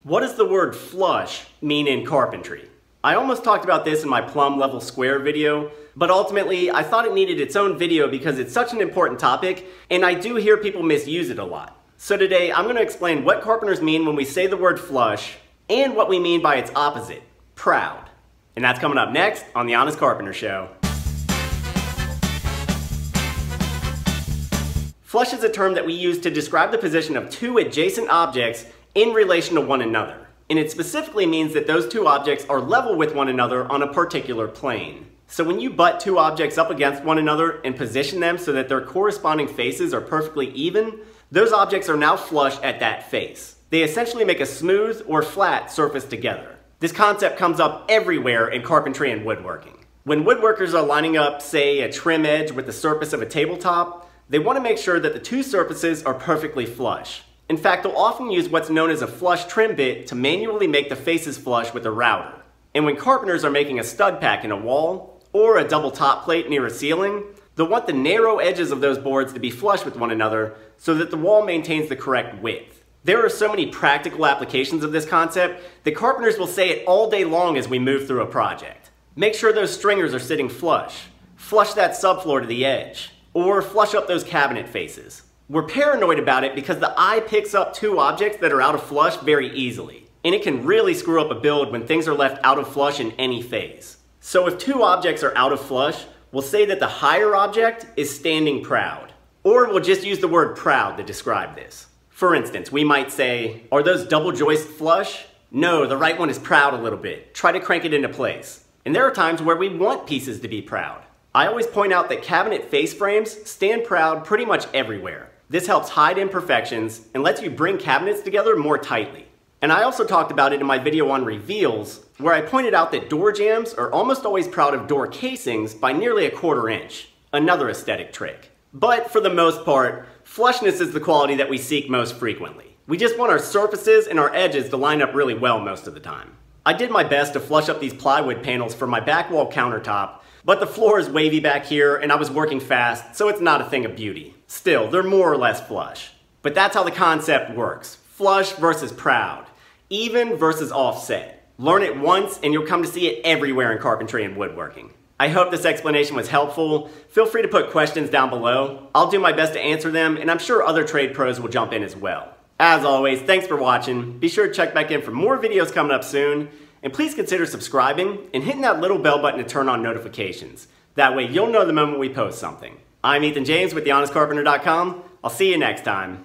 What does the word flush mean in carpentry? I almost talked about this in my plumb level square video, but ultimately I thought it needed its own video because it's such an important topic and I do hear people misuse it a lot. So today I'm going to explain what carpenters mean when we say the word flush and what we mean by its opposite, proud. And that's coming up next on The Honest Carpenter Show. Flush is a term that we use to describe the position of two adjacent objects in relation to one another. And it specifically means that those two objects are level with one another on a particular plane. So when you butt two objects up against one another and position them so that their corresponding faces are perfectly even, those objects are now flush at that face. They essentially make a smooth or flat surface together. This concept comes up everywhere in carpentry and woodworking. When woodworkers are lining up, say, a trim edge with the surface of a tabletop, they want to make sure that the two surfaces are perfectly flush. In fact, they'll often use what's known as a flush trim bit to manually make the faces flush with a router. And when carpenters are making a stud pack in a wall, or a double top plate near a ceiling, they'll want the narrow edges of those boards to be flush with one another so that the wall maintains the correct width. There are so many practical applications of this concept that carpenters will say it all day long as we move through a project. Make sure those stringers are sitting flush. Flush that subfloor to the edge. Or flush up those cabinet faces. We're paranoid about it because the eye picks up two objects that are out of flush very easily. And it can really screw up a build when things are left out of flush in any phase. So if two objects are out of flush, we'll say that the higher object is standing proud. Or we'll just use the word proud to describe this. For instance, we might say, are those double joists flush? No, the right one is proud a little bit. Try to crank it into place. And there are times where we want pieces to be proud. I always point out that cabinet face frames stand proud pretty much everywhere. This helps hide imperfections and lets you bring cabinets together more tightly. And I also talked about it in my video on reveals, where I pointed out that door jambs are almost always proud of door casings by nearly 1/4 inch. Another aesthetic trick. But for the most part, flushness is the quality that we seek most frequently. We just want our surfaces and our edges to line up really well most of the time. I did my best to flush up these plywood panels for my back wall countertop, but the floor is wavy back here and I was working fast, so it's not a thing of beauty. Still, they're more or less flush. But that's how the concept works. Flush versus proud. Even versus offset. Learn it once and you'll come to see it everywhere in carpentry and woodworking. I hope this explanation was helpful. Feel free to put questions down below. I'll do my best to answer them, and I'm sure other trade pros will jump in as well. As always, thanks for watching. Be sure to check back in for more videos coming up soon. And please consider subscribing and hitting that little bell button to turn on notifications. That way you'll know the moment we post something. I'm Ethan James with TheHonestCarpenter.com. I'll see you next time.